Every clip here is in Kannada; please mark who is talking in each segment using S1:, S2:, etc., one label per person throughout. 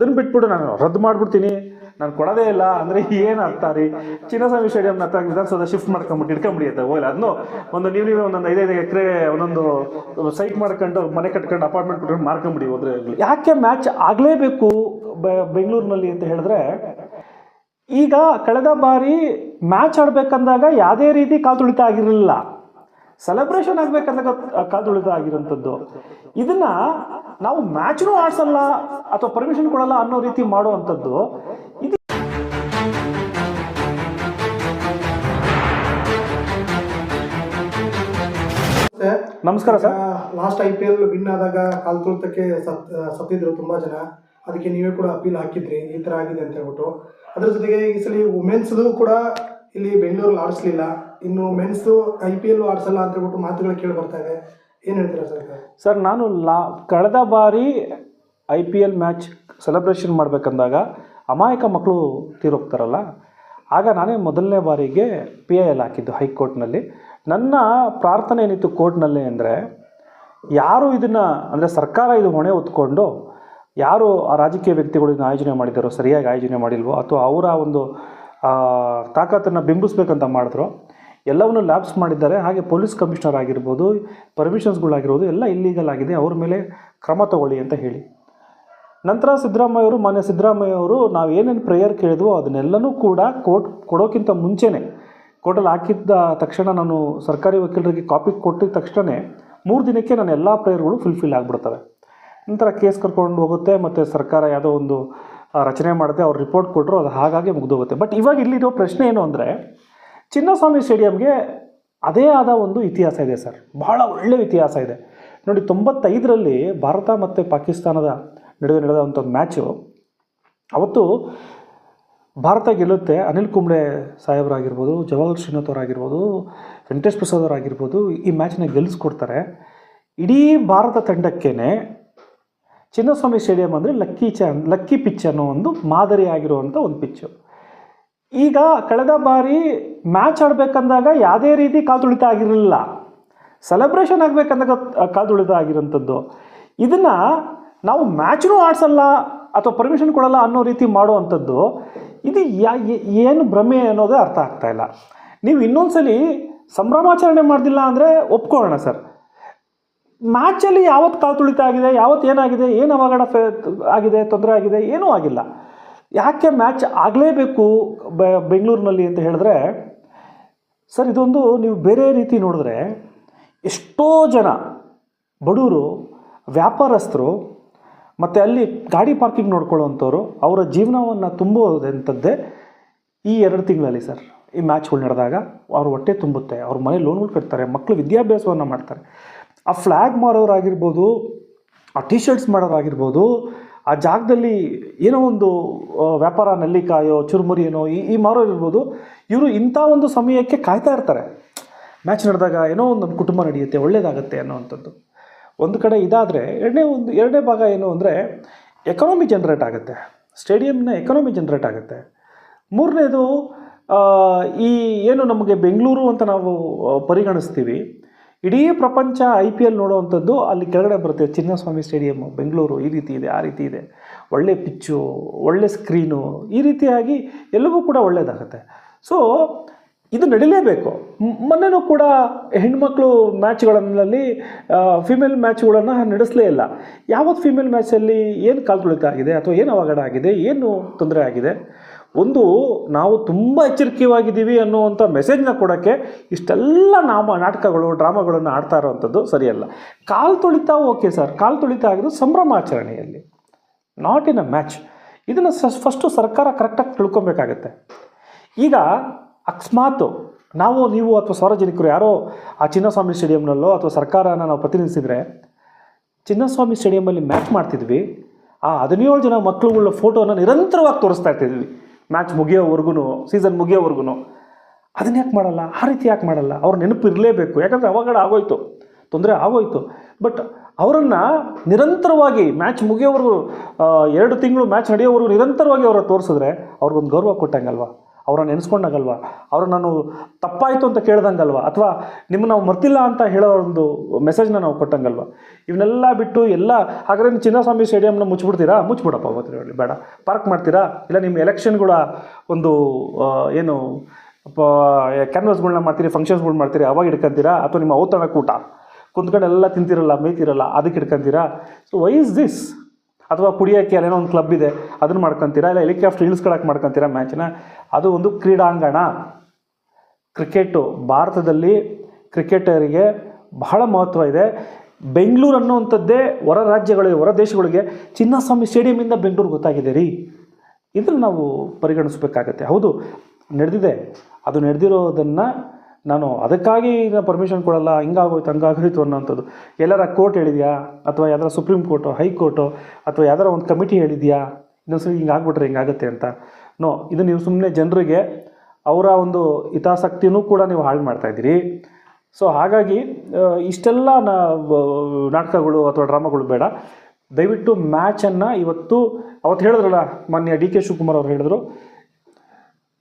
S1: ಅದನ್ನು ಬಿಟ್ಬಿಟ್ಟು ನಾನು ರದ್ದು ಮಾಡಿಬಿಡ್ತೀನಿ, ನಾನು ಕೊಡೋದೇ ಇಲ್ಲ ಅಂದರೆ ಏನು ಅರ್ಥ ರೀ? ಚಿನ್ನಸ್ವಾಮಿ ಸ್ಟೇಡಿಯಂನ ಹತ್ರ ವಿಧಾನಸೌಧ ಶಿಫ್ಟ್ ಮಾಡ್ಕೊಂಬಿಟ್ಟು ಇಟ್ಕೊಂಬಿಡಿಯುತ್ತೆ ಹೋಗಲ್ಲ. ಅದನ್ನು ನೀವೇ ಒಂದೊಂದು 5-5 ಎಕರೆ ಒಂದೊಂದು ಸೈಟ್ ಮಾಡ್ಕೊಂಡು ಮನೆ ಕಟ್ಕೊಂಡು ಅಪಾರ್ಟ್ಮೆಂಟ್ ಕೊಟ್ಕೊಂಡು ಮಾರ್ಕೊಂಬಿಡಿ ಹೋದ್ರೆ. ಯಾಕೆ ಮ್ಯಾಚ್ ಆಗಲೇಬೇಕು ಬೆಂಗಳೂರಿನಲ್ಲಿ ಅಂತ ಹೇಳಿದ್ರೆ, ಈಗ ಕಳೆದ ಬಾರಿ ಮ್ಯಾಚ್ ಆಡಬೇಕಂದಾಗ ಯಾವುದೇ ರೀತಿ ಕಾಲ್ತುಳಿತ ಆಗಿರಲಿಲ್ಲ, ಸೆಲೆಬ್ರೇಷನ್ ಆಗಬೇಕಂದಾಗ ಕಾಲ್ತುಳಿತ ಆಗಿರೋಂಥದ್ದು. ಇದನ್ನ ನಾವು ಮ್ಯಾಚ್ನೂ ಆಡ್ಸಲ್ಲ ಅಥವಾ ಪರ್ಮಿಷನ್ ಕೊಡಲ್ಲ ಅನ್ನೋ ರೀತಿ ಮಾಡುವಂಥದ್ದು. ಇದು ನಮಸ್ಕಾರ ಸರ್.
S2: ಲಾಸ್ಟ್ IPL ವಿನ್ ಆದಾಗ ಕಾಲ್ತುಳಿತಕ್ಕೆ ಸತ್ತಿದ್ರು ತುಂಬಾ ಜನ. ಅದಕ್ಕೆ ನೀವೇ ಕೂಡ ಅಪೀಲ್ ಹಾಕಿದ್ರಿ, ಈ ತರ ಆಗಿದೆ ಅಂತ ಹೇಳ್ಬಿಟ್ಟು. ಅದ್ರ ಜೊತೆಗೆ ಈ ಸಲ ವುಮೆನ್ಸ್ದು ಕೂಡ ಇಲ್ಲಿ ಬೆಂಗಳೂರಲ್ಲಿ ಆಡಿಸ್ಲಿಲ್ಲ, ಇನ್ನು ಮೆನ್ಸ್ದು IPL ಆಡಿಸಲ್ಲ ಅಂತ ಹೇಳ್ಬಿಟ್ಟು ಮಾತುಗಳು ಕೇಳಿ ಬರ್ತಾ ಇದೆ. ಏನು ಹೇಳ್ತೀರಾ ಸರ್?
S1: ಸರ್, ನಾನು ಕಳೆದ ಬಾರಿ IPL ಮ್ಯಾಚ್ ಸೆಲೆಬ್ರೇಷನ್ ಮಾಡಬೇಕಂದಾಗ ಅಮಾಯಕ ಮಕ್ಕಳು ತೀರೋಗ್ತಾರಲ್ಲ, ಆಗ ನಾನೇ ಮೊದಲನೇ ಬಾರಿಗೆ PIL ಹಾಕಿದ್ದು ಹೈಕೋರ್ಟ್ನಲ್ಲಿ. ನನ್ನ ಪ್ರಾರ್ಥನೆ ಏನಿತ್ತು ಕೋರ್ಟ್ನಲ್ಲಿ ಅಂದರೆ, ಯಾರು ಇದನ್ನು ಅಂದರೆ ಸರ್ಕಾರ ಇದು ಹೊಣೆ ಹೊತ್ಕೊಂಡು ಯಾರು ಆ ರಾಜಕೀಯ ವ್ಯಕ್ತಿಗಳು ಇದನ್ನು ಆಯೋಜನೆ ಮಾಡಿದ್ದಾರೋ, ಸರಿಯಾಗಿ ಆಯೋಜನೆ ಮಾಡಿಲ್ವೋ ಅಥವಾ ಅವರ ಒಂದು ತಾಕತ್ತನ್ನು ಬಿಂಬಿಸ್ಬೇಕಂತ ಮಾಡಿದ್ರು, ಎಲ್ಲವನ್ನೂ ಲ್ಯಾಬ್ಸ್ ಮಾಡಿದ್ದಾರೆ. ಹಾಗೆ ಪೊಲೀಸ್ ಕಮಿಷನರ್ ಆಗಿರ್ಬೋದು, ಪರ್ಮಿಷನ್ಸ್ಗಳಾಗಿರ್ಬೋದು ಎಲ್ಲ ಇಲ್ಲೀಗಲ್ ಆಗಿದೆ, ಅವ್ರ ಮೇಲೆ ಕ್ರಮ ತಗೊಳ್ಳಿ ಅಂತ ಹೇಳಿ. ನಂತರ ಮಾನ್ಯ ಸಿದ್ದರಾಮಯ್ಯ ಅವರು ನಾವು ಏನೇನು ಪ್ರೇಯರ್ ಕೇಳಿದ್ವೋ ಅದನ್ನೆಲ್ಲನೂ ಕೂಡ ಕೋರ್ಟ್ ಕೊಡೋಕ್ಕಿಂತ ಮುಂಚೆನೇ, ಕೋರ್ಟಲ್ಲಿ ಹಾಕಿದ್ದ ತಕ್ಷಣ ನಾನು ಸರ್ಕಾರಿ ವಕೀಲರಿಗೆ ಕಾಪಿ ಕೊಟ್ಟಿದ್ದ ತಕ್ಷಣ 3 ದಿನಕ್ಕೆ ನನ್ನ ಎಲ್ಲ ಪ್ರೇಯರ್ಗಳು ಫುಲ್ಫಿಲ್ ಆಗಿಬಿಡ್ತವೆ. ನಂತರ ಕೇಸ್ ಕರ್ಕೊಂಡು ಹೋಗುತ್ತೆ ಮತ್ತು ಸರ್ಕಾರ ಯಾವುದೋ ಒಂದು ರಚನೆ ಮಾಡುತ್ತೆ, ಅವ್ರು ರಿಪೋರ್ಟ್ ಕೊಟ್ಟರು, ಅದು ಹಾಗಾಗಿ ಮುಗಿದೋಗುತ್ತೆ. ಬಟ್ ಇವಾಗ ಇಲ್ಲಿರೋ ಪ್ರಶ್ನೆ ಏನು ಅಂದರೆ, ಚಿನ್ನಸ್ವಾಮಿ ಸ್ಟೇಡಿಯಂಗೆ ಅದೇ ಆದ ಒಂದು ಇತಿಹಾಸ ಇದೆ ಸರ್, ಬಹಳ ಒಳ್ಳೆಯ ಇತಿಹಾಸ ಇದೆ ನೋಡಿ. 95ರಲ್ಲಿ ಭಾರತ ಮತ್ತು ಪಾಕಿಸ್ತಾನದ ನಡುವೆ ನಡೆದಂಥ ಒಂದು ಮ್ಯಾಚು, ಅವತ್ತು ಭಾರತ ಗೆಲ್ಲುತ್ತೆ. ಅನಿಲ್ ಕುಂಬ್ಳೆ ಸಾಹೇಬರಾಗಿರ್ಬೋದು, ಜವಾಹರ್ ಶ್ರೀನಾಥ್ ಅವರಾಗಿರ್ಬೋದು, ವೆಂಕಟೇಶ್ ಪ್ರಸಾದ್ ಅವರಾಗಿರ್ಬೋದು ಈ ಮ್ಯಾಚ್ನ ಗೆಲ್ಲಿಸ್ಕೊಡ್ತಾರೆ. ಇಡೀ ಭಾರತ ತಂಡಕ್ಕೇ ಚಿನ್ನಸ್ವಾಮಿ ಸ್ಟೇಡಿಯಂ ಅಂದರೆ ಲಕ್ಕಿ ಪಿಚ್ ಅನ್ನೋ ಒಂದು ಮಾದರಿ ಆಗಿರುವಂಥ ಒಂದು ಪಿಚ್ಚು. ಈಗ ಕಳೆದ ಬಾರಿ ಮ್ಯಾಚ್ ಆಡಬೇಕಂದಾಗ ಯಾವುದೇ ರೀತಿ ಕಾಲ್ತುಳಿತ ಆಗಿರಲಿಲ್ಲ, ಸೆಲೆಬ್ರೇಷನ್ ಆಗಬೇಕಂದಾಗ ಕಾಲ್ತುಳಿತ ಆಗಿರೋಂಥದ್ದು. ಇದನ್ನು ನಾವು ಮ್ಯಾಚ್ನೂ ಆಡಿಸಲ್ಲ ಅಥವಾ ಪರ್ಮಿಷನ್ ಕೊಡಲ್ಲ ಅನ್ನೋ ರೀತಿ ಮಾಡುವಂಥದ್ದು. ಇದು ಏನು ಭ್ರಮೆ ಅನ್ನೋದೇ ಅರ್ಥ ಆಗ್ತಾಯಿಲ್ಲ. ನೀವು ಇನ್ನೊಂದ್ಸಲಿ ಸಂಭ್ರಮಾಚರಣೆ ಮಾಡ್ದಿಲ್ಲ ಅಂದರೆ ಒಪ್ಕೊಳ್ಳೋಣ ಸರ್. ಮ್ಯಾಚಲ್ಲಿ ಯಾವತ್ತು ಕಾಲ್ತುಳಿತ ಆಗಿದೆ, ಯಾವತ್ತು ಏನಾಗಿದೆ, ಏನು ಅವಘಡ ಆಗಿದೆ, ತೊಂದರೆ ಆಗಿದೆ, ಏನೂ ಆಗಿಲ್ಲ. ಯಾಕೆ ಮ್ಯಾಚ್ ಆಗಲೇಬೇಕು ಬೆಂಗಳೂರಿನಲ್ಲಿ ಅಂತ ಹೇಳಿದ್ರೆ ಸರ್, ಇದೊಂದು ನೀವು ಬೇರೆ ರೀತಿ ನೋಡಿದ್ರೆ ಎಷ್ಟೋ ಜನ ಬಡವರು, ವ್ಯಾಪಾರಸ್ಥರು ಮತ್ತು ಅಲ್ಲಿ ಗಾಡಿ ಪಾರ್ಕಿಂಗ್ ನೋಡ್ಕೊಳ್ಳೋವಂಥವ್ರು ಅವರ ಜೀವನವನ್ನು ತುಂಬೋದಂಥದ್ದೇ ಈ 2 ತಿಂಗಳಲ್ಲಿ ಸರ್. ಈ ಮ್ಯಾಚ್ಗಳು ನಡೆದಾಗ ಅವ್ರ ಹೊಟ್ಟೆ ತುಂಬುತ್ತೆ, ಅವ್ರ ಮನೆ ಲೋನ್ಗಳು ಕಟ್ತಾರೆ, ಮಕ್ಕಳು ವಿದ್ಯಾಭ್ಯಾಸವನ್ನು ಮಾಡ್ತಾರೆ. ಆ ಫ್ಲ್ಯಾಗ್ ಮಾರೋರಾಗಿರ್ಬೋದು, ಆ ಟಿ ಶರ್ಟ್ಸ್ ಮಾಡೋರಾಗಿರ್ಬೋದು, ಆ ಜಾಗದಲ್ಲಿ ಏನೋ ಒಂದು ವ್ಯಾಪಾರ, ನೆಲ್ಲಿಕಾಯೋ ಚುರುಮುರಿ ಏನೋ ಈ ಮಾರೋರು ಇರ್ಬೋದು, ಇವರು ಇಂಥ ಒಂದು ಸಮಯಕ್ಕೆ ಕಾಯ್ತಾ ಇರ್ತಾರೆ. ಮ್ಯಾಚ್ ನಡೆದಾಗ ಏನೋ ಒಂದು ಕುಟುಂಬ ನಡೆಯುತ್ತೆ, ಒಳ್ಳೆಯದಾಗತ್ತೆ ಅನ್ನೋವಂಥದ್ದು. ಒಂದು ಕಡೆ ಇದಾದರೆ ಎರಡನೇ ಭಾಗ ಏನು ಅಂದರೆ ಎಕಾನಮಿ ಜನ್ರೇಟ್ ಆಗುತ್ತೆ, ಸ್ಟೇಡಿಯಂನ ಎಕಾನಮಿ ಜನ್ರೇಟ್ ಆಗುತ್ತೆ. ಮೂರನೇದು ಈ ಏನು ನಮಗೆ ಬೆಂಗಳೂರು ಅಂತ ನಾವು ಪರಿಗಣಿಸ್ತೀವಿ, ಇಡೀ ಪ್ರಪಂಚ IPL ನೋಡುವಂಥದ್ದು ಅಲ್ಲಿ ಕೆಳಗಡೆ ಬರುತ್ತೆ. ಚಿನ್ನಸ್ವಾಮಿ ಸ್ಟೇಡಿಯಮ್ಮು ಬೆಂಗಳೂರು ಈ ರೀತಿ ಇದೆ, ಆ ರೀತಿ ಇದೆ, ಒಳ್ಳೆ ಪಿಚ್ಚು, ಒಳ್ಳೆ ಸ್ಕ್ರೀನು, ಈ ರೀತಿಯಾಗಿ ಎಲ್ಲವೂ ಕೂಡ ಒಳ್ಳೆಯದಾಗುತ್ತೆ. ಸೊ ಇದು ನಡೀಲೇಬೇಕು. ಮೊನ್ನೆನೂ ಕೂಡ ಹೆಣ್ಮಕ್ಳು ಮ್ಯಾಚ್ಗಳಲ್ಲಿ ಫಿಮೇಲ್ ಮ್ಯಾಚ್ಗಳನ್ನು ನಡೆಸಲೇ ಇಲ್ಲ. ಯಾವತ್ತು ಫಿಮೇಲ್ ಮ್ಯಾಚಲ್ಲಿ ಏನು ಕಾಲ್ತುಳಿತ ಆಗಿದೆ ಅಥವಾ ಏನು ಅವಘಡ ಆಗಿದೆ, ಏನು ತೊಂದರೆ ಆಗಿದೆ, ಒಂದು ನಾವು ತುಂಬ ಎಚ್ಚರಿಕೆಯಾಗಿದ್ದೀವಿ ಅನ್ನುವಂಥ ಮೆಸೇಜ್ನ ಕೊಡೋಕ್ಕೆ ಇಷ್ಟೆಲ್ಲ ನಾಟಕಗಳು, ಡ್ರಾಮಾಗಳನ್ನು ಆಡ್ತಾ ಇರೋವಂಥದ್ದು ಸರಿಯಲ್ಲ. ಕಾಲ್ತುಳಿತ ಓಕೆ ಸರ್, ಕಾಲ್ತುಳಿತ ಆಗಿದ್ದು ಸಂಭ್ರಮಾಚರಣೆಯಲ್ಲಿ, ನಾಟ್ ಇನ್ ಅ ಮ್ಯಾಚ್. ಇದನ್ನು ಫಸ್ಟು ಸರ್ಕಾರ ಕರೆಕ್ಟಾಗಿ ತಿಳ್ಕೊಬೇಕಾಗತ್ತೆ. ಈಗ ಅಕಸ್ಮಾತ್ ನೀವು ಅಥವಾ ಸಾರ್ವಜನಿಕರು ಯಾರೋ ಆ ಚಿನ್ನಸ್ವಾಮಿ ಸ್ಟೇಡಿಯಂನಲ್ಲೋ ಅಥವಾ ಸರ್ಕಾರನ ನಾವು ಪ್ರತಿನಿಧಿಸಿದರೆ, ಚಿನ್ನಸ್ವಾಮಿ ಸ್ಟೇಡಿಯಮಲ್ಲಿ ಮ್ಯಾಚ್ ಮಾಡ್ತಿದ್ವಿ, ಆ 17 ಜನ ಮಕ್ಕಳುಗಳ ಫೋಟೋನ ನಿರಂತರವಾಗಿ ತೋರಿಸ್ತಾ ಇರ್ತಿದ್ವಿ ಮ್ಯಾಚ್ ಮುಗಿಯೋವರೆಗೂ, ಸೀಸನ್ ಮುಗಿಯೋವರೆಗೂ. ಅದನ್ನ ಯಾಕೆ ಮಾಡಲ್ಲ? ಆ ರೀತಿ ಯಾಕೆ ಮಾಡಲ್ಲ? ಅವ್ರ ನೆನಪು ಇರಲೇಬೇಕು, ಯಾಕಂದರೆ ಅವಘಡ ಆಗೋಯ್ತು, ತೊಂದರೆ ಆಗೋಯ್ತು. ಬಟ್ ಅವರನ್ನು ನಿರಂತರವಾಗಿ ಮ್ಯಾಚ್ ಮುಗಿಯೋವರೆಗೂ 2 ತಿಂಗಳು ಮ್ಯಾಚ್ ನಡೆಯೋವರೆಗೂ ನಿರಂತರವಾಗಿ ಅವರ ತೋರಿಸಿದ್ರೆ ಅವ್ರಿಗೊಂದು ಗೌರವ ಕೊಟ್ಟಂಗಲ್ವ, ಅವ್ರನ್ನ ನೆನೆಸ್ಕೊಂಡಾಗಲ್ವಾ, ಅವ್ರನ್ನ ನಾನು ತಪ್ಪಾಯಿತು ಅಂತ ಕೇಳ್ದಂಗಲ್ವಾ, ಅಥವಾ ನಿಮ್ಮನ್ನು ನಾವು ಮರ್ತಿಲ್ಲ ಅಂತ ಹೇಳೋ ಒಂದು ಮೆಸೇಜ್ನ ನಾವು ಕೊಟ್ಟಂಗಲ್ವಾ. ಇವನ್ನೆಲ್ಲ ಬಿಟ್ಟು ಎಲ್ಲ ಹಾಗಾದ್ರೆ ನೀವು ಚಿನ್ನಸ್ವಾಮಿ ಸ್ಟೇಡಿಯಂನ ಮುಚ್ಚಿಬಿಡ್ತೀರಾ? ಮುಚ್ಚಿಬಿಡಪ್ಪ, ಗೊತ್ತಿರಲಿ ಬೇಡ. ಪಾರ್ಕ್ ಮಾಡ್ತೀರಾ? ಇಲ್ಲ ನಿಮ್ಮ ಎಲೆಕ್ಷನ್ಗಳ ಒಂದು ಏನು ಕ್ಯಾನ್ವಸ್ಗಳನ್ನ ಮಾಡ್ತೀರಿ, ಫಂಕ್ಷನ್ಸ್ಗಳು ಮಾಡ್ತೀರಿ, ಅವಾಗ ಹಿಡ್ಕೊಂತೀರಾ? ಅಥವಾ ನಿಮ್ಮ ಔತಣ ಕೂಟ ಕುಂತ್ಕೊಂಡು ಎಲ್ಲ ತಿಂತಿರಲ್ಲ, ಮೇಯ್ತಿರಲ್ಲ, ಅದಕ್ಕೆ ಹಿಡ್ಕೊಂತೀರಾ? So why is this? ಅಥವಾ ಕುಡಿಯೋಕ್ಕೆ ಅಲ್ಲೇನೋ ಒಂದು ಕ್ಲಬ್ ಇದೆ ಅದನ್ನು ಮಾಡ್ಕೊತೀರಾ? ಇಲ್ಲ ಹೆಲಿಕಾಪ್ಟರ್ ಇಳಿಸ್ಕೊಳಕ್ಕೆ ಮಾಡ್ಕೊತೀರಾ ಮ್ಯಾಚ್ನ? ಅದು ಒಂದು ಕ್ರೀಡಾಂಗಣ. ಕ್ರಿಕೆಟು ಭಾರತದಲ್ಲಿ ಕ್ರಿಕೆಟರಿಗೆ ಬಹಳ ಮಹತ್ವ ಇದೆ. ಬೆಂಗಳೂರು ಅನ್ನುವಂಥದ್ದೇ ಹೊರ ರಾಜ್ಯಗಳಿಗೆ, ಹೊರ ದೇಶಗಳಿಗೆ ಚಿನ್ನಸ್ವಾಮಿ ಸ್ಟೇಡಿಯಮಿಂದ ಬೆಂಗಳೂರು ಗೊತ್ತಾಗಿದೆ ರೀ. ಇದನ್ನು ನಾವು ಪರಿಗಣಿಸ್ಬೇಕಾಗತ್ತೆ. ಹೌದು, ನಡೆದಿದೆ. ಅದು ನಡೆದಿರೋದನ್ನು ನಾನು ಅದಕ್ಕಾಗಿ ಪರ್ಮಿಷನ್ ಕೊಡಲ್ಲ, ಹಿಂಗಾಗೋಯ್ತು ಹಂಗಾಗೋಯ್ತು ಅನ್ನೋಂಥದ್ದು ಎಲ್ಲರ ಕೋರ್ಟ್ ಹೇಳಿದೆಯಾ, ಅಥವಾ ಯಾವ್ದಾರ ಸುಪ್ರೀಂ ಕೋರ್ಟು, ಹೈಕೋರ್ಟು, ಅಥವಾ ಯಾವ್ದಾರ ಒಂದು ಕಮಿಟಿ ಹೇಳಿದೆಯಾ ಇನ್ನೊಂದ್ಸರಿ ಹಿಂಗಾಗ್ಬಿಟ್ರೆ ಹಿಂಗಾಗುತ್ತೆ ಅಂತ? ನೋ, ಇದು ನೀವು ಸುಮ್ಮನೆ ಜನರಿಗೆ ಅವರ ಒಂದು ಹಿತಾಸಕ್ತಿನೂ ಕೂಡ ನೀವು ಹಾಳು ಮಾಡ್ತಾಯಿದ್ದೀರಿ. ಸೊ ಹಾಗಾಗಿ ಇಷ್ಟೆಲ್ಲ ನಾಟಕಗಳು ಅಥವಾ ಡ್ರಾಮಾಗಳು ಬೇಡ. ದಯವಿಟ್ಟು ಮ್ಯಾಚನ್ನು ಅವತ್ತು ಹೇಳಿದ್ರಲ್ಲ ಮಾನ್ಯ ಡಿ ಕೆ ಶಿವಕುಮಾರ್ ಅವರು ಹೇಳಿದ್ರು,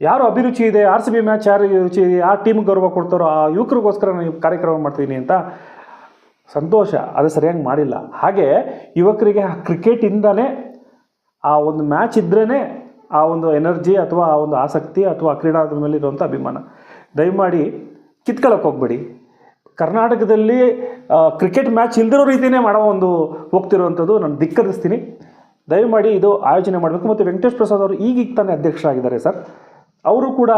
S1: ಯಾರು ಅಭಿರುಚಿ ಇದೆ, RCB ಮ್ಯಾಚ್ ಯಾರು ರುಚಿ ಇದೆ, ಆ ಟೀಮ್ಗೆ ಗೌರವ ಕೊಡ್ತಾರೋ ಆ ಯುವಕರಿಗೋಸ್ಕರ ನಾನು ಕಾರ್ಯಕ್ರಮ ಮಾಡ್ತೀನಿ ಅಂತ. ಸಂತೋಷ, ಅದು ಸರಿಯಾಗಿ ಮಾಡಿಲ್ಲ. ಹಾಗೆ ಯುವಕರಿಗೆ ಆ ಕ್ರಿಕೆಟಿಂದನೇ ಆ ಒಂದು ಮ್ಯಾಚ್ ಇದ್ರೇ ಆ ಒಂದು ಎನರ್ಜಿ ಅಥವಾ ಆ ಒಂದು ಆಸಕ್ತಿ ಅಥವಾ ಕ್ರೀಡಾದ ಮೇಲೆ ಇರುವಂಥ ಅಭಿಮಾನ. ದಯಮಾಡಿ ಕಿತ್ಕೊಳ್ಳೋಕೆ ಹೋಗಬೇಡಿ. ಕರ್ನಾಟಕದಲ್ಲಿ ಕ್ರಿಕೆಟ್ ಮ್ಯಾಚ್ ಇಲ್ದಿರೋ ರೀತಿಯೇ ಮಾಡೋ ಒಂದು ಹೋಗ್ತಿರೋವಂಥದ್ದು ನಾನು ಧಿಕ್ಕರಿಸ್ತೀನಿ. ದಯಮಾಡಿ ಇದು ಆಯೋಜನೆ ಮಾಡಬೇಕು. ಮತ್ತು ವೆಂಕಟೇಶ್ ಪ್ರಸಾದ್ ಅವರು ಈಗ ತಾನೇ ಅಧ್ಯಕ್ಷರಾಗಿದ್ದಾರೆ ಸರ್. ಅವರು ಕೂಡ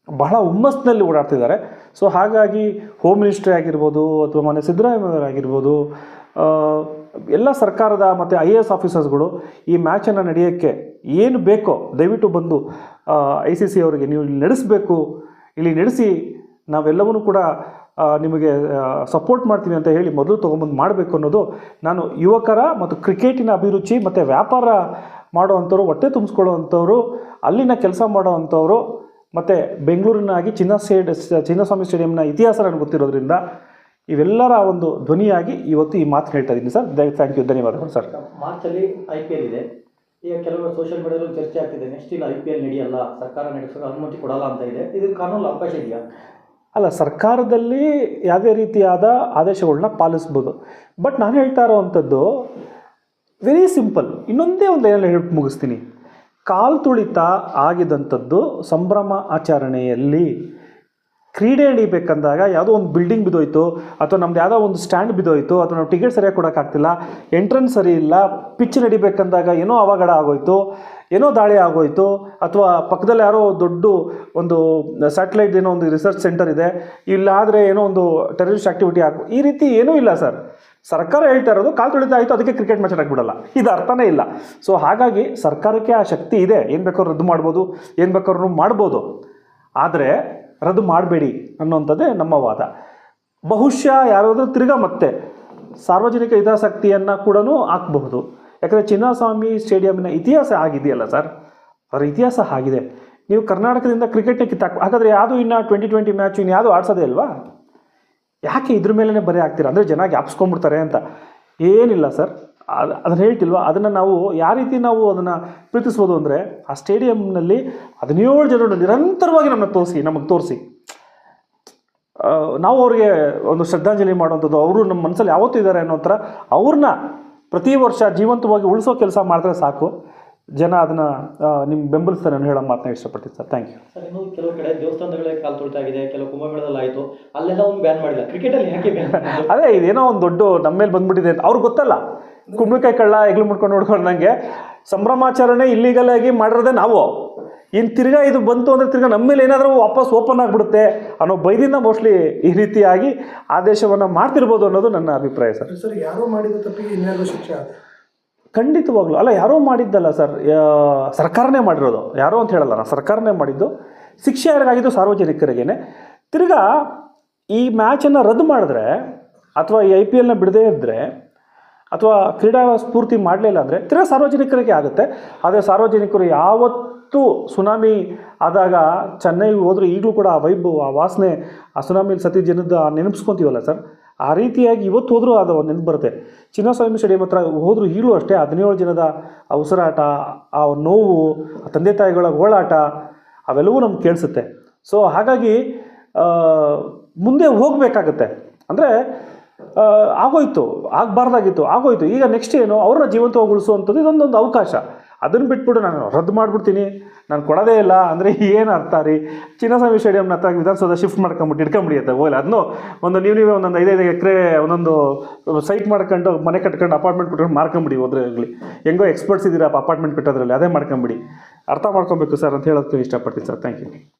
S1: ಬಹಳ ಹುಮ್ಮಸ್ಸಿನಲ್ಲಿ ಓಡಾಡ್ತಿದ್ದಾರೆ. ಸೊ ಹಾಗಾಗಿ ಹೋಮ್ ಮಿನಿಸ್ಟ್ರಿ ಆಗಿರ್ಬೋದು, ಅಥವಾ ಮಾನ್ಯ ಸಿದ್ದರಾಮಯ್ಯವರಾಗಿರ್ಬೋದು, ಎಲ್ಲ ಸರ್ಕಾರದ ಮತ್ತು IAS ಆಫೀಸರ್ಸ್ಗಳು ಈ ಮ್ಯಾಚನ್ನು ನಡೆಯೋಕ್ಕೆ ಏನು ಬೇಕೋ ದಯವಿಟ್ಟು ಬಂದು ICC ಅವರಿಗೆ ನೀವು ಇಲ್ಲಿ ನಡೆಸಬೇಕು, ಇಲ್ಲಿ ನಡೆಸಿ ನಾವೆಲ್ಲವನ್ನೂ ಕೂಡ ನಿಮಗೆ ಸಪೋರ್ಟ್ ಮಾಡ್ತೀವಿ ಅಂತ ಹೇಳಿ ಮೊದಲು ತೊಗೊಂಬಂದು ಮಾಡಬೇಕು ಅನ್ನೋದು ನಾನು ಯುವಕರ ಮತ್ತು ಕ್ರಿಕೆಟಿನ ಅಭಿರುಚಿ ಮತ್ತು ವ್ಯಾಪಾರ ಮಾಡೋವಂಥವ್ರು, ಹೊಟ್ಟೆ ತುಂಬಿಸ್ಕೊಳ್ಳೋವಂಥವ್ರು, ಅಲ್ಲಿನ ಕೆಲಸ ಮಾಡೋವಂಥವ್ರು, ಮತ್ತು ಬೆಂಗಳೂರಿನಾಗಿ ಚಿನ್ನಸ್ವಾಮಿ ಸ್ಟೇಡಿಯಂನ ಇತಿಹಾಸ ನನಗೆ ಗೊತ್ತಿರೋದ್ರಿಂದ ಇವೆಲ್ಲರ ಒಂದು ಧ್ವನಿಯಾಗಿ ಇವತ್ತು ಈ ಮಾತು ಹೇಳ್ತಾ ಇದ್ದೀನಿ ಸರ್. ಥ್ಯಾಂಕ್ ಯು, ಧನ್ಯವಾದಗಳು ಸರ್.
S3: ಮಾರ್ಚಲ್ಲಿ IPL ಇದೆ. ಈಗ ಕೆಲವರು ಸೋಷಿಯಲ್ ಮೀಡಿಯಾದಲ್ಲಿ ಚರ್ಚೆ ಆಗ್ತಿದೆ, ನೆಕ್ಸ್ಟ್ ಇಲ್ಲ IPL ನಡೆಯಲ್ಲ, ಸರ್ಕಾರ ನಡೆಸೋಕೆ ಅನುಮತಿ ಕೊಡಲ್ಲ ಅಂತ ಇದೆ. ಇದು ಕಾನೂನು ಅವಕಾಶ ಇದೆಯಾ?
S1: ಅಲ್ಲ, ಸರ್ಕಾರದಲ್ಲಿ ಯಾವುದೇ ರೀತಿಯಾದ ಆದೇಶಗಳನ್ನ ಪಾಲಿಸ್ಬೋದು. ಬಟ್ ನಾನು ಹೇಳ್ತಾ ಇರೋವಂಥದ್ದು ವೆರಿ ಸಿಂಪಲ್. ಇನ್ನೊಂದೇ ಒಂದು ಲೈನಲ್ಲಿ ಹೇಳಿ ಮುಗಿಸ್ತೀನಿ. ಕಾಲು ತುಳಿತ ಆಗಿದಂಥದ್ದು ಸಂಭ್ರಮ ಆಚರಣೆಯಲ್ಲಿ ಕ್ರೀಡೆ ನಡೀಬೇಕಂದಾಗ ಯಾವುದೋ ಒಂದು ಬಿಲ್ಡಿಂಗ್ ಬಿದ್ದೋಯ್ತು, ಅಥವಾ ನಮ್ದು ಯಾವುದೋ ಒಂದು ಸ್ಟ್ಯಾಂಡ್ ಬಿದ್ದೋಯ್ತು, ಅಥವಾ ನಾವು ಟಿಕೆಟ್ ಸರಿಯಾಗಿ ಕೊಡೋಕ್ಕಾಗ್ತಿಲ್ಲ, ಎಂಟ್ರೆನ್ಸ್ ಸರಿ ಇಲ್ಲ, ಪಿಚ್ ನಡಿಬೇಕಂದಾಗ ಏನೋ ಅವಘಡ ಆಗೋಯ್ತು, ಏನೋ ದಾಳಿ ಆಗೋಯ್ತು, ಅಥವಾ ಪಕ್ಕದಲ್ಲಿ ಯಾರೋ ದೊಡ್ಡ ಒಂದು ಸ್ಯಾಟಲೈಟ್ ಏನೋ ಒಂದು ರಿಸರ್ಚ್ ಸೆಂಟರ್ ಇದೆ, ಇಲ್ಲಾದರೆ ಏನೋ ಒಂದು ಟೆರರಿಸ್ಟ್ ಆ್ಯಕ್ಟಿವಿಟಿ ಈ ರೀತಿ ಏನೂ ಇಲ್ಲ ಸರ್. ಸರ್ಕಾರ ಹೇಳ್ತಾ ಇರೋದು ಕಾಲು ತುಳಿತ ಆಯಿತು ಅದಕ್ಕೆ ಕ್ರಿಕೆಟ್ ಮ್ಯಾಚ್ ಆಡಕ್ಕೆ ಬಿಡಲ್ಲ, ಇದು ಅರ್ಥನೇ ಇಲ್ಲ. ಸೊ ಹಾಗಾಗಿ ಸರ್ಕಾರಕ್ಕೆ ಆ ಶಕ್ತಿ ಇದೆ, ಏನು ಬೇಕಾದ್ರೂ ರದ್ದು ಮಾಡ್ಬೋದು, ಏನು ಬೇಕಾದ್ರೂ ಮಾಡ್ಬೋದು, ಆದರೆ ರದ್ದು ಮಾಡಬೇಡಿ ಅನ್ನೋಂಥದ್ದೇ ನಮ್ಮ ವಾದ. ಬಹುಶಃ ಯಾರಾದರೂ ತಿರ್ಗಾ ಮತ್ತೆ ಸಾರ್ವಜನಿಕ ಹಿತಾಸಕ್ತಿಯನ್ನು ಕೂಡ ಹಾಕಬಹುದು. ಯಾಕಂದರೆ ಚಿನ್ನಸ್ವಾಮಿ ಸ್ಟೇಡಿಯಂನ ಇತಿಹಾಸ ಆಗಿದೆಯಲ್ಲ ಸರ್, ಅದರ ಇತಿಹಾಸ ಆಗಿದೆ. ನೀವು ಕರ್ನಾಟಕದಿಂದ ಕ್ರಿಕೆಟ್ನ ಹಾಗಾದರೆ ಯಾವುದು ಇನ್ನು 2020 ಮ್ಯಾಚು ಇನ್ನು ಯಾವುದು ಆಡ್ಸೋದೇ ಅಲ್ವಾ? ಯಾಕೆ ಇದ್ರ ಮೇಲೇ ಬರೀ ಆಗ್ತೀರಾ? ಅಂದರೆ ಜನ ಜ್ಞಾಪಿಸ್ಕೊಂಡ್ಬಿಡ್ತಾರೆ ಅಂತ ಏನಿಲ್ಲ ಸರ್. ಅದನ್ನು ಹೇಳ್ತಿಲ್ವ, ಅದನ್ನು ನಾವು ಯಾವ ರೀತಿ ನಾವು ಅದನ್ನು ಪ್ರೀತಿಸ್ಬೋದು ಅಂದರೆ, ಆ ಸ್ಟೇಡಿಯಂನಲ್ಲಿ 17 ಜನರು ನಿರಂತರವಾಗಿ ನಮಗೆ ತೋರಿಸಿ ನಾವು ಅವ್ರಿಗೆ ಒಂದು ಶ್ರದ್ಧಾಂಜಲಿ ಮಾಡುವಂಥದ್ದು, ಅವರು ನಮ್ಮ ಮನಸ್ಸಲ್ಲಿ ಯಾವತ್ತೂ ಇದ್ದಾರೆ ಅನ್ನೋ ಥರ ಅವ್ರನ್ನ ಪ್ರತಿ ವರ್ಷ ಜೀವಂತವಾಗಿ ಉಳಿಸೋ ಕೆಲಸ ಮಾಡಿದ್ರೆ ಸಾಕು, ಜನ ಅದನ್ನು ನಿಮ್ಗೆ ಬೆಂಬಲಿಸ್ತಾರೆ ಅನ್ನೋ ಹೇಳೋ ಮಾತನ್ನ ಇಷ್ಟಪಡ್ತೀನಿ ಸರ್. Thank you
S3: sir. ಇನ್ನು ಕೆಲವು ಕಡೆ ದೇವಸ್ಥಾನಗಳೇ ಕಾಲು ತುಳಿತ ಆಗಿದೆ, ಕೆಲವು ಕುಂಭಮೇಳದಲ್ಲಿ ಆಯಿತು, ಅಲ್ಲೆಲ್ಲ ಒಂದು ಬ್ಯಾನ್ ಮಾಡಿಲ್ಲ. ಕ್ರಿಕೆಟಲ್ಲಿ ಯಾಕೆ ಬ್ಯಾನ್?
S1: ಅದೇ ಇದೇನೋ ಒಂದು ದೊಡ್ಡ ನಮ್ಮ ಮೇಲೆ ಬಂದ್ಬಿಟ್ಟಿದೆ ಅಂತ ಅವ್ರಿಗೆ ಗೊತ್ತಲ್ಲ. ಕುಂಬಳಕಾಯಿ ಕಳ್ಳ ಎಗ್ಲು ಮುಡ್ಕೊಂಡು ನೋಡ್ಕೊಂಡಂಗೆ ಸಂಭ್ರಮಾಚರಣೆ ಇಲ್ಲಿಗಲ್ ಆಗಿ ಮಾಡಿರೋದೇ ನಾವು. ಇನ್ನು ತಿರ್ಗಾ ಇದು ಬಂತು ಅಂದರೆ ತಿರ್ಗಾ ನಮ್ಮ ಮೇಲೆ ಏನಾದರೂ ವಾಪಸ್ ಓಪನ್ ಆಗಿಬಿಡುತ್ತೆ ಅನ್ನೋ ಭಯದಿಂದ ಮೋಸ್ಟ್ಲಿ ಈ ರೀತಿಯಾಗಿ ಆದೇಶವನ್ನು ಮಾಡ್ತಿರ್ಬೋದು ಅನ್ನೋದು ನನ್ನ ಅಭಿಪ್ರಾಯ ಸರ್.
S2: ಸರ್, ಯಾರೋ ಮಾಡಿದ ತಪ್ಪಿಗೆ ಇನ್ಯಾರಿಗೂ ಶಿಕ್ಷೆ ಆಗುತ್ತೆ?
S1: ಖಂಡಿತವಾಗ್ಲೂ ಅಲ್ಲ, ಯಾರೋ ಮಾಡಿದ್ದಲ್ಲ ಸರ್, ಸರ್ಕಾರನೇ ಮಾಡಿರೋದು. ಯಾರೋ ಅಂತ ಹೇಳಲ್ಲ, ನಾನು ಸರ್ಕಾರನೇ ಮಾಡಿದ್ದು. ಶಿಕ್ಷೆ ಯಾರಿಗಾಗಿದ್ದು ಸಾರ್ವಜನಿಕರಿಗೇನೆ. ತಿರ್ಗಾ ಈ ಮ್ಯಾಚನ್ನು ರದ್ದು ಮಾಡಿದ್ರೆ, ಅಥವಾ ಈ IPLನ ಬಿಡದೇ ಇದ್ದರೆ, ಅಥವಾ ಕ್ರೀಡಾ ಸ್ಫೂರ್ತಿ ಮಾಡಲಿಲ್ಲ ಅಂದರೆ ತಿರ್ಗಾ ಸಾರ್ವಜನಿಕರಿಗೆ ಆಗುತ್ತೆ. ಆದರೆ ಸಾರ್ವಜನಿಕರು ಯಾವತ್ತೂ ಸುನಾಮಿ ಆದಾಗ ಚೆನ್ನೈಗೆ ಹೋದರೂ ಈಗಲೂ ಕೂಡ ಆ ವೈಬ್, ಆ ವಾಸನೆ, ಆ ಸುನಾಮಿಲಿ ಸತಿ ಜನದ ನೆನಪಿಸ್ಕೊತೀವಲ್ಲ ಸರ್, ಆ ರೀತಿಯಾಗಿ ಇವತ್ತು ಹೋದರೂ ಅದು ನೆನಪು ಬರುತ್ತೆ. ಚಿನ್ನಸ್ವಾಮಿ ಸ್ಟೇಡಿಯಂ ಹತ್ರ ಹೋದರೂ ಈಗಲೂ ಅಷ್ಟೇ 17 ಜನದ ಆ ಉಸಿರಾಟ, ಆ ನೋವು, ಆ ತಂದೆ ತಾಯಿಗಳ ಗೋಳಾಟ, ಅವೆಲ್ಲವೂ ನಮ್ಗೆ ಕೇಳಿಸುತ್ತೆ. ಸೊ ಹಾಗಾಗಿ ಮುಂದೆ ಹೋಗಬೇಕಾಗತ್ತೆ. ಅಂದರೆ ಆಗೋಯ್ತು, ಆಗಬಾರ್ದಾಗಿತ್ತು, ಆಗೋಯ್ತು, ಈಗ ನೆಕ್ಸ್ಟ್ ಏನು, ಅವ್ರನ್ನ ಜೀವಂತವಾಗಿ ಉಳಿಸುವಂಥದ್ದು ಇದೊಂದೊಂದು ಅವಕಾಶ. ಅದನ್ನು ಬಿಟ್ಬಿಟ್ಟು ನಾನು ರದ್ದು ಮಾಡಿಬಿಡ್ತೀನಿ, ನಾನು ಕೊಡೋದೇ ಇಲ್ಲ ಅಂದರೆ ಏನು ಅರ್ಥ ರೀ? ಚಿನ್ನಸ್ವಾಮಿ ಸ್ಟೇಡಿಯಂನ ಹತ್ರ ವಿಧಾನಸೌಧ ಶಿಫ್ಟ್ ಮಾಡ್ಕೊಂಬಿಟ್ಟು ಇಟ್ಕೊಂಬಿಡಿಯತ್ತೆ ಹೋಗಲ್ಲ. ಅದನ್ನು ನೀವೇ ಒಂದೊಂದು 5-5 ಎಕರೆ ಒಂದೊಂದು ಸೈಟ್ ಮಾಡ್ಕೊಂಡು ಮನೆ ಕಟ್ಕೊಂಡು ಅಪಾರ್ಟ್ಮೆಂಟ್ ಕಟ್ಕೊಂಡು ಮಾರ್ಕೊಂಬಿಡಿ. ಹೋದ್ರಾಗಲಿ ಹೆಂಗೋ ಎಕ್ಸ್ಪರ್ಟ್ಸ್ ಇದ್ದೀರಾ ಅಪಾರ್ಟ್ಮೆಂಟ್ ಕಟ್ಟೋದ್ರಲ್ಲಿ, ಅದೇ ಮಾಡ್ಕೊಂಬಿಡಿ. ಅರ್ಥ ಮಾಡ್ಕೊಬೇಕು ಸರ್ ಅಂತ ಹೇಳೋಕ್ಕೆ ಇಷ್ಟಪಡ್ತೀನಿ ಸರ್. Thank you.